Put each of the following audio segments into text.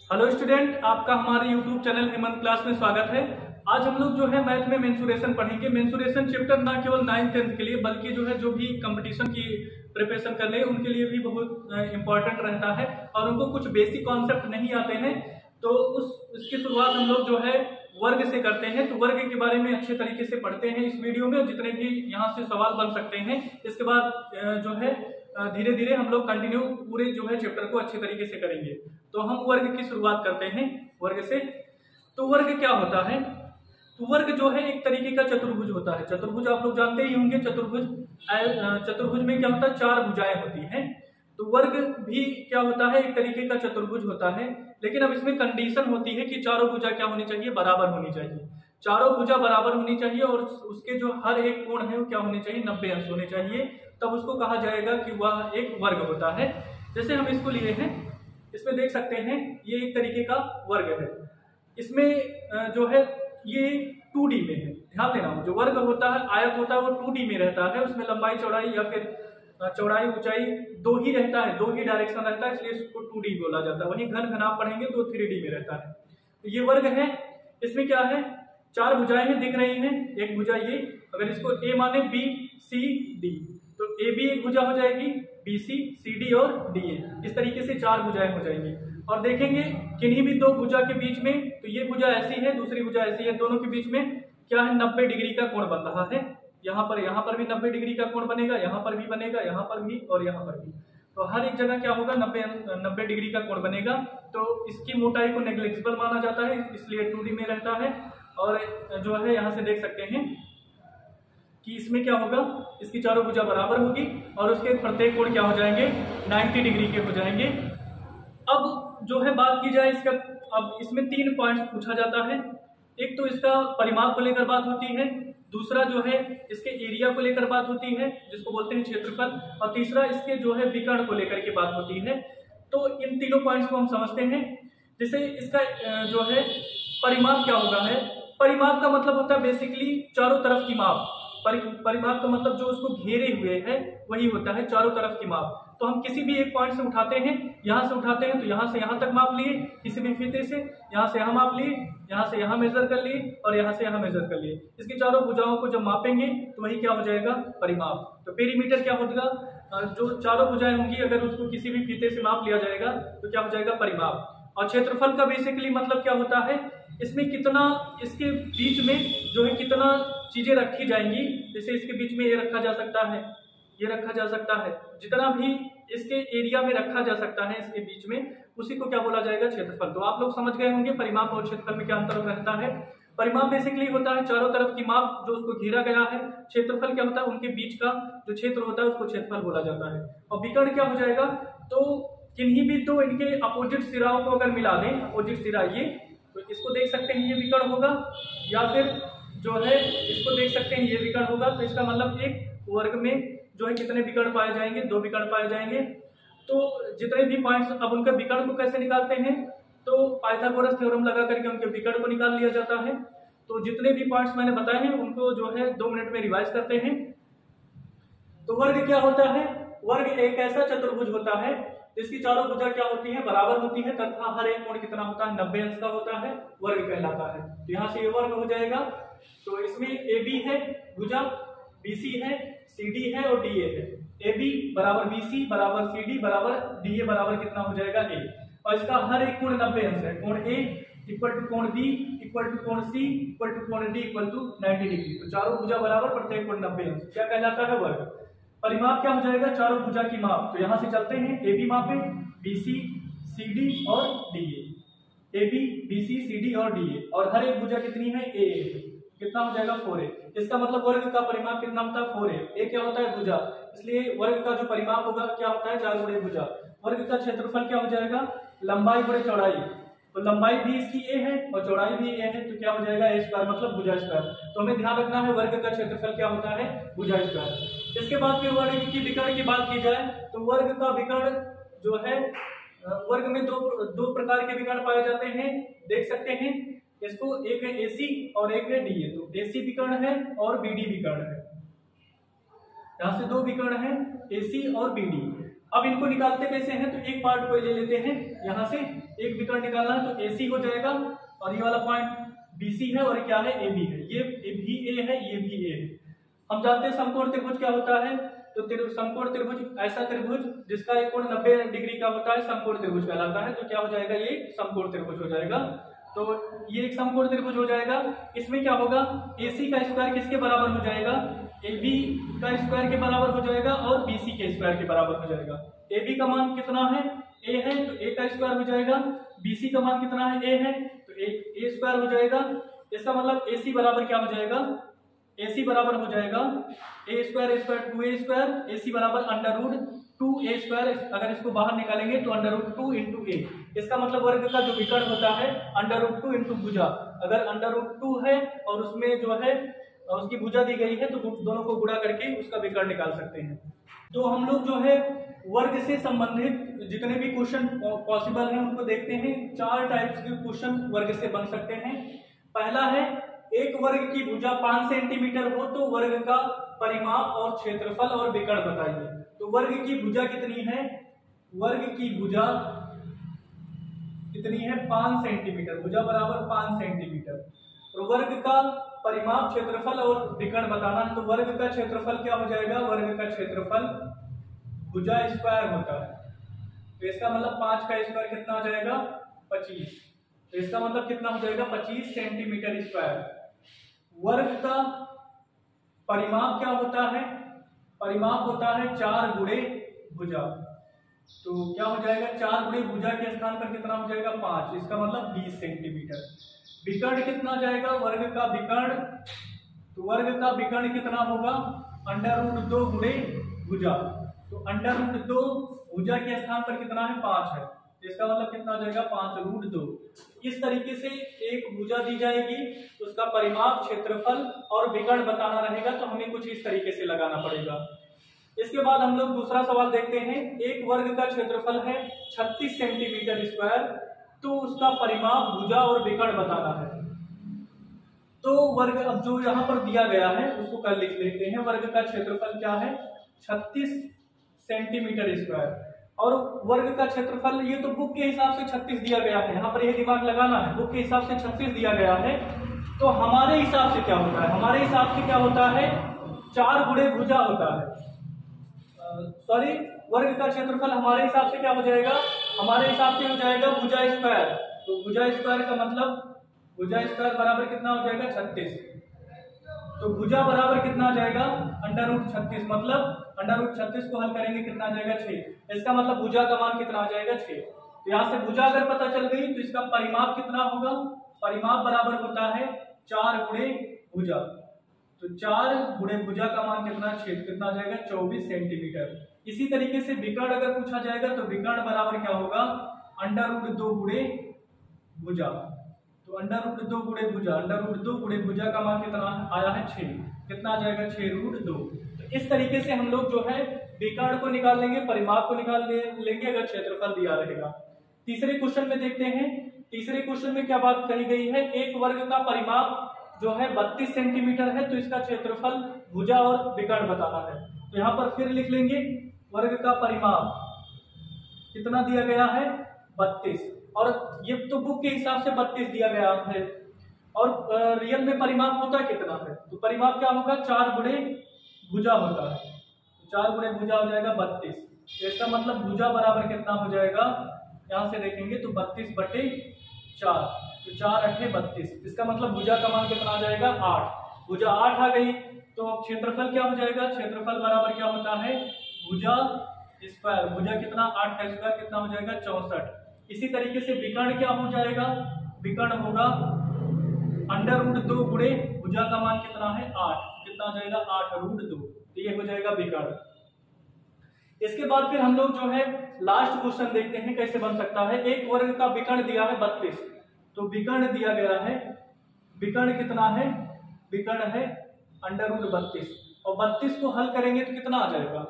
Hello student, आपका हमारे YouTube channel Hemant class में स्वागत है। आज हम लोग जो है मैथ में मेंसुरेशन पढ़ेंगे। मेंसुरेशन चैप्टर ना केवल 9th 10th के लिए बल्कि जो है जो भी कंपटीशन की प्रिपरेशन कर रहे हैं उनके लिए भी बहुत इंपॉर्टेंट रहता है और उनको कुछ बेसिक कॉन्सेप्ट नहीं आते हैं तो उसकी शुरुआत हम लोग जो है वर्ग से करते हैं। तो वर्ग के बारे में अच्छे तरीके से पढ़ते हैं इस वीडियो में, जितने भी यहाँ से सवाल बन सकते हैं। इसके बाद जो है धीरे धीरे हम लोग कंटिन्यू पूरे जो है चैप्टर को अच्छे तरीके से करेंगे। तो हम वर्ग की शुरुआत करते हैं वर्ग से। तो वर्ग क्या होता है? तो वर्ग जो है एक तरीके का चतुर्भुज होता है। चतुर्भुज आप लोग जानते ही होंगे। चतुर्भुज में क्या होता है? 4 भुजाएं होती हैं। तो वर्ग भी क्या होता है? एक तरीके का चतुर्भुज होता है, लेकिन अब इसमें कंडीशन होती है कि चारों भुजा क्या होनी चाहिए? बराबर होनी चाहिए। चारों भुजा बराबर होनी चाहिए और उसके जो हर एक कोण है वो क्या होने चाहिए? 90 अंश होने चाहिए। तब उसको कहा जाएगा कि वह एक वर्ग होता है। जैसे हम इसको लिए हैं, इसमें देख सकते हैं ये एक तरीके का वर्ग है। इसमें जो है ये 2D में है। ध्यान देना, जो वर्ग होता है आयत होता है वो 2D में रहता है। उसमें लंबाई चौड़ाई या फिर चौड़ाई ऊंचाई दो ही रहता है, दो ही डायरेक्शन रहता है, इसलिए इसको 2D बोला जाता है। वहीं घन घनाभ पढ़ेंगे तो 3D में रहता है। तो ये वर्ग है। इसमें क्या है? 4 भुजाएं हैं, दिख रही हैं। एक भुजा ये, अगर इसको A माने B C D तो AB एक भुजा हो जाएगी, BC CD और DA। इस तरीके से 4 भुजाएं हो जाएंगी। और देखेंगे किन्हीं भी दो भुजा के बीच में, तो ये भुजा ऐसी है, दूसरी भुजा ऐसी है, दोनों के बीच में क्या है? 90 डिग्री का कोण बन रहा है। यहाँ पर भी 90 डिग्री का कोण बनेगा, यहाँ पर भी बनेगा, यहाँ पर भी और यहाँ पर भी। तो हर एक जगह क्या होगा? 90 डिग्री का कोण बनेगा। तो इसकी मोटाई को नेग्लिजिबल माना जाता है, इसलिए 2D में रहता है। और जो है यहाँ से देख सकते हैं कि इसमें क्या होगा? इसकी चारों भुजा बराबर होगी और उसके प्रत्येक कोण क्या हो जाएंगे? 90 डिग्री के हो जाएंगे। अब जो है बात की जाए इसका, अब इसमें 3 पॉइंट्स पूछा जाता है। एक तो इसका परिमाप को लेकर बात होती है, दूसरा जो है इसके एरिया को लेकर बात होती है जिसको बोलते हैं क्षेत्रफल, और तीसरा इसके जो है विकर्ण को लेकर के बात होती है। तो इन तीनों पॉइंट्स को हम समझते हैं। जैसे इसका जो है परिमाप क्या होगा है? परिमाप का मतलब होता है बेसिकली चारों तरफ की माप। परिमाप का मतलब जो उसको घेरे हुए है वही होता है चारों तरफ की माप। तो हम किसी भी एक पॉइंट से उठाते हैं, यहाँ से उठाते हैं तो यहाँ से यहाँ तक माप लिए किसी भी फीते से, यहाँ से यहाँ माप लिए, यहाँ से यहाँ मेजर कर लिए और यहाँ से यहाँ मेजर कर लिए। इसकी चारों भुजाओं को जब मापेंगे तो वही क्या हो जाएगा? परिमाप। तो पेरीमीटर क्या होगा? जो चारों भुजाएं होंगी अगर उसको किसी भी फीते से माप लिया जाएगा तो क्या हो जाएगा? परिमाप। और क्षेत्रफल का बेसिकली मतलब क्या होता है? इसमें कितना, इसके बीच में जो है कितना चीजें रखी जाएंगी। जैसे इसके बीच में ये रखा जा सकता है, ये रखा जा सकता है, जितना भी इसके एरिया में रखा जा सकता है इसके बीच में, उसी को क्या बोला जाएगा? क्षेत्रफल। तो आप लोग समझ गए होंगे परिमाप और क्षेत्रफल में क्या अंतर रहता है। परिमाप बेसिकली होता है चारों तरफ की माप जो उसको घेरा गया है। क्षेत्रफल क्या होता है? उनके बीच का जो क्षेत्र होता है उसको क्षेत्रफल बोला जाता है। और विकर्ण क्या हो जाएगा? तो किन्हीं भी दो इनके अपोजिट सिराओं को अगर मिला दें, अपोजिट सिरा ये, तो इसको देख सकते हैं ये विकर्ण होगा, या फिर जो है इसको देख सकते हैं ये विकर्ण होगा। तो इसका मतलब एक वर्ग में जो है कितने विकर्ण पाए जाएंगे? 2 विकर्ण पाए जाएंगे। तो जितने भी पॉइंट्स, अब उनके विकर्ण को कैसे निकालते हैं? तो पाइथागोरस थ्योरम लगा करके उनके विकर्ण को निकाल लिया जाता है। तो जितने भी पॉइंट्स मैंने बताए हैं उनको जो है 2 मिनट में रिवाइज करते हैं। तो वर्ग क्या होता है? वर्ग एक ऐसा चतुर्भुज होता है जिसकी चारों भुजा क्या होती है? बराबर होती है तथा हर एक कोण कितना होता है? 90 अंश का होता है। वर्ग कहलाता है। तो यहाँ से ये वर्ग हो जाएगा। तो इसमें AB है भुजा, BC है, CD है और DA है। AB बराबर BC बराबर CD बराबर DA बराबर कितना हो जाएगा? A। और इसका हर एक कोण 90 अंश है। कोण A इक्वल टू कोण B इक्वल टू कोण C इक्वल टू कोण D इक्वल टू 90 डिग्री। तो चारों भुजा बराबर, प्रत्येक कोण 90 अंश। क्या कहलाता है? वर्ग। परिमाप क्या हो जाएगा? चारों भुजा की माप। तो यहां से चलते हैं, AB मापे, BC CD और DA। AB BC CD और DA, और हर एक भुजा कितनी है? AA। कितना हो जाएगा? 4A। इसका मतलब वर्ग का परिमाप कितना होता है? 4A। A क्या होता है? भुजा, इसलिए वर्ग का जो परिमाप होगा क्या होता है? 4 गुणे भुजा। वर्ग का क्षेत्रफल क्या हो जाएगा? लंबाई गुणे चौड़ाई। तो लंबाई भी इसकी A है और चौड़ाई भी A है, तो क्या हो जाएगा? A स्क्वायर मतलब भुजा स्क्वायर। तो हमें ध्यान रखना है वर्ग का क्षेत्रफल क्या होता है? भुजा स्क्वायर। इसके बाद फिर वर्ग की विकर्ण की बात की जाए तो वर्ग का विकर्ण जो है, वर्ग में दो प्रकार के विकर्ण पाए जाते हैं। देख सकते हैं इसको, एक है AC और एक है DA। तो AC विकर्ण है और BD विकर्ण है। यहाँ से 2 विकर्ण है, AC और BD। अब इनको निकालते कैसे हैं, तो एक पार्ट को ले लेते हैं, यहाँ से एक विकर्ण निकालना है तो AC हो जाएगा, और ये वाला पॉइंट BC है, और क्या है AB है, ये भी A है, ये भी A है। हम जानते हैं समकोण त्रिभुज क्या होता है, तो समकोण त्रिभुज ऐसा त्रिभुज जिसका एक कोण 90 डिग्री का होता है समकोण त्रिभुज कहलाता है। तो क्या हो जाएगा, ये समकोण त्रिभुज हो जाएगा। तो ये एक समकोण त्रिभुज हो जाएगा। इसमें क्या होगा, AC का स्क्वायर किसके बराबर हो जाएगा, AB का स्क्वायर के बराबर हो जाएगा, और BC के स्क्वायर के बराबर हो जाएगा। AB का मान कितना है, A है, तो A का स्क्वायर हो जाएगा। BC का मान कितना है, A है, तो A स्क्वायर हो जाएगा। इसका मतलब AC बराबर क्या हो जाएगा, AC बराबर हो जाएगा A square 2A square, AC बराबर √2A स्क्वायर। अगर इसको बाहर निकालेंगे तो √2 × A। इसका मतलब वर्ग का जो विकर्ण होता है √2 × भुजा। अगर √2 है और उसमें जो है उसकी भुजा दी गई है, तो दोनों को गुणा करके उसका विकर्ण निकाल सकते हैं। तो हम लोग जो है वर्ग से संबंधित जितने भी क्वेश्चन पॉसिबल हैं उनको देखते हैं। 4 टाइप्स के क्वेश्चन वर्ग से बन सकते हैं। पहला है, एक वर्ग की भुजा 5 सेंटीमीटर हो तो वर्ग का परिमाप और क्षेत्रफल और विकर्ण बताइए। तो वर्ग की भुजा कितनी है, वर्ग की भुजा कितनी है, 5 सेंटीमीटर, भुजा बराबर 5 सेंटीमीटर। और वर्ग का परिमाप, क्षेत्रफल और विकर्ण बताना है। तो वर्ग का क्षेत्रफल क्या हो जाएगा, वर्ग का क्षेत्रफल भुजा स्क्वायर होता है। तो इसका मतलब 5 का स्क्वायर कितना हो जाएगा, 25। तो इसका मतलब कितना हो जाएगा, 25 सेंटीमीटर स्क्वायर। वर्ग का परिमाप क्या होता है, परिमाप होता है 4 गुणे भुजा। तो क्या हो जाएगा, 4 गुणे भुजा के स्थान पर कितना हो जाएगा, 5। इसका मतलब 20 सेंटीमीटर। विकर्ण कितना जाएगा, वर्ग का विकर्ण, तो वर्ग का विकर्ण कितना होगा, √2 गुणे भुजा। तो √2 भुजा के स्थान पर कितना है, 5 है। इसका मतलब कितना हो जाएगा, 5√2। इस तरीके से एक भुजा दी जाएगी, उसका परिमाप, क्षेत्रफल और विकर्ण बताना रहेगा। तो हमें कुछ इस तरीके से लगाना पड़ेगा। इसके बाद हम लोग दूसरा सवाल देखते हैं। एक वर्ग का क्षेत्रफल है 36 सेंटीमीटर स्क्वायर, तो उसका परिमाप, भुजा और विकर्ण बताना है। तो वर्ग, अब जो यहाँ पर दिया गया है उसको कर लिख लेते हैं। वर्ग का क्षेत्रफल क्या है, 36 सेंटीमीटर स्क्वायर। और वर्ग का क्षेत्रफल, ये तो बुक के हिसाब से 36 दिया गया है, यहाँ पर ये दिमाग लगाना है, बुक के हिसाब से 36 दिया गया है। तो हमारे हिसाब से क्या होता है, हमारे हिसाब से क्या होता है, 4 गुणे भुजा होता है। सॉरी, वर्ग का क्षेत्रफल हमारे हिसाब से क्या हो जाएगा, हमारे हिसाब से हो जाएगा भुजा स्क्वायर। तो भुजा स्क्वायर का मतलब, भुजा स्क्वायर बराबर कितना हो जाएगा, 36। तो भुजा बराबर कितना आ जाएगा, √36। मतलब √36 को हल करेंगे कितना आ जाएगा, 6। इसका मतलब भुजा का मान कितना आ जाएगा, 6। तो यहाँ से भुजा अगर पता चल गई तो इसका परिमाप कितना होगा, परिमाप बराबर होता है 4 गुणे भुजा। तो 4 गुणे भुजा का मान कितना, 6, कितना आ जाएगा, 24 सेंटीमीटर। इसी तरीके से विकर्ण अगर पूछा जाएगा तो विकर्ण बराबर क्या होगा, √2 गुणे भुजा। तो √2 गुणे भुजा, √2 गुणे भुजा का मान कितना आया है, 6। कितना आ जाएगा, 6√2। तो इस तरीके से हम लोग जो है विकर्ण को निकाल लेंगे, परिमाप को निकाल लेंगे अगर क्षेत्रफल दिया रहेगा। तीसरे क्वेश्चन में देखते हैं। तीसरे क्वेश्चन में क्या बात कही गई है, एक वर्ग का परिमाप जो है 32 सेंटीमीटर है, तो इसका क्षेत्रफल, भुजा और विकर्ण बताना है। तो यहाँ पर फिर लिख लेंगे, वर्ग का परिमाप कितना दिया गया है, 32। और ये तो बुक के हिसाब से 32 दिया गया है, और रियल में परिमाप होता कितना है, तो परिमाप क्या होगा, 4 गुणे भुजा होता है। 4 गुणे भुजा हो जाएगा 32। तो इसका मतलब भुजा बराबर कितना हो जाएगा, यहाँ से देखेंगे तो 32/4। तो 4 8 32। इसका मतलब भुजा का मान कितना आ जाएगा, 8। भुजा 8 आ गई। तो अब क्षेत्रफल क्या हो जाएगा, क्षेत्रफल बराबर क्या होता है, भुजा स्क्वायर। भुजा कितना, 8 का स्क्वायर कितना हो जाएगा, 64। इसी तरीके से विकर्ण क्या हो जाएगा, विकर्ण होगा √2 गुणे भुजा का मान कितना है, 8। कितना हो जाएगा, 8√2। तो ये हो जाएगा विकर्ण। इसके बाद फिर हम लोग जो है लास्ट क्वेश्चन देखते हैं कैसे बन सकता है। एक वर्ग का विकर्ण दिया है 32। तो विकर्ण दिया गया है, विकर्ण कितना है, विकर्ण है √32। और 32 को हल करेंगे तो कितना आ जाएगा,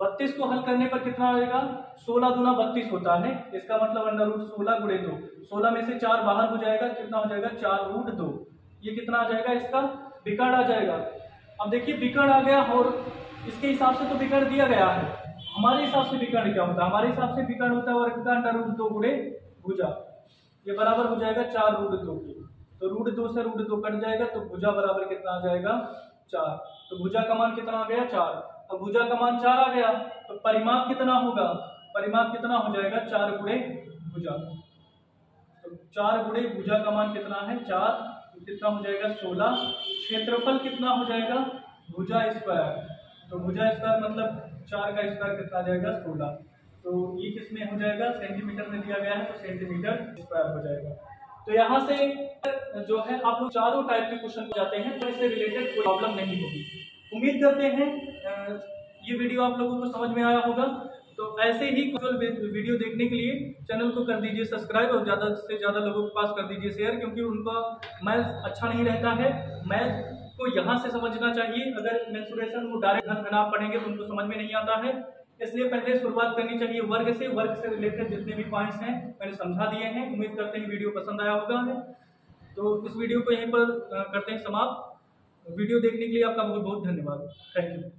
32 को हल करने पर कितना आएगा, 16 दूना 32 होता है। इसका मतलब √16 गुणे 2। 16 में से 4 बाहर हो जाएगा, कितना हो जाएगा, 4√2। ये कितना आ जाएगा, इसका विकर्ण आ जाएगा। अब देखिए विकर्ण आ गया, और इसके हिसाब से तो विकर्ण दिया गया है, हमारे हिसाब से विकर्ण क्या होता है? हमारे हिसाब से विकर्ण होता है वर्ग का अंडर रूट 2 गुणे भुजा। ये बराबर हो जाएगा 4 रूट 2 की। तो रूट 2 से रूट 2 कट जाएगा तो भुजा बराबर कितना आ जाएगा 4। तो भुजा का मान कितना आ गया 4। अब भुजा का मान 4 आ गया तो परिमाप कितना होगा? परिमाप कितना हो जाएगा 4 गुणे भुजा। तो 4 गुणे भुजा का मान कितना है 4, तो कितना हो जाएगा 16। क्षेत्रफल कितना हो जाएगा भुजा स्क्वायर। तो भुजा स्क्वायर मतलब 4 का स्क्वायर कितना आ जाएगा 16। तो ये किसमें हो जाएगा सेंटीमीटर में दिया गया है तो सेंटीमीटर स्क्वायर हो जाएगा। तो यहाँ से जो है आप लोग चारों टाइप के क्वेश्चन हो जाते हैं तो इससे रिलेटेड कोई प्रॉब्लम नहीं होगी। उम्मीद करते हैं ये वीडियो आप लोगों को समझ में आया होगा। तो ऐसे ही वीडियो देखने के लिए चैनल को कर दीजिए सब्सक्राइब और ज़्यादा से ज़्यादा लोगों के पास कर दीजिए शेयर, क्योंकि उनका मैथ अच्छा नहीं रहता है। मैथ को यहाँ से समझना चाहिए। अगर मेंसुरेशन को डायरेक्ट घन आप पढ़ेंगे तो उनको समझ में नहीं आता है, इसलिए पहले शुरुआत करनी चाहिए वर्ग से। वर्ग से रिलेटेड जितने भी पॉइंट्स हैं मैंने समझा दिए हैं। उम्मीद करते हैं वीडियो पसंद आया होगा। तो इस वीडियो को यहीं पर करते हैं समाप्त। वीडियो देखने के लिए आपका बहुत बहुत धन्यवाद। Thank you.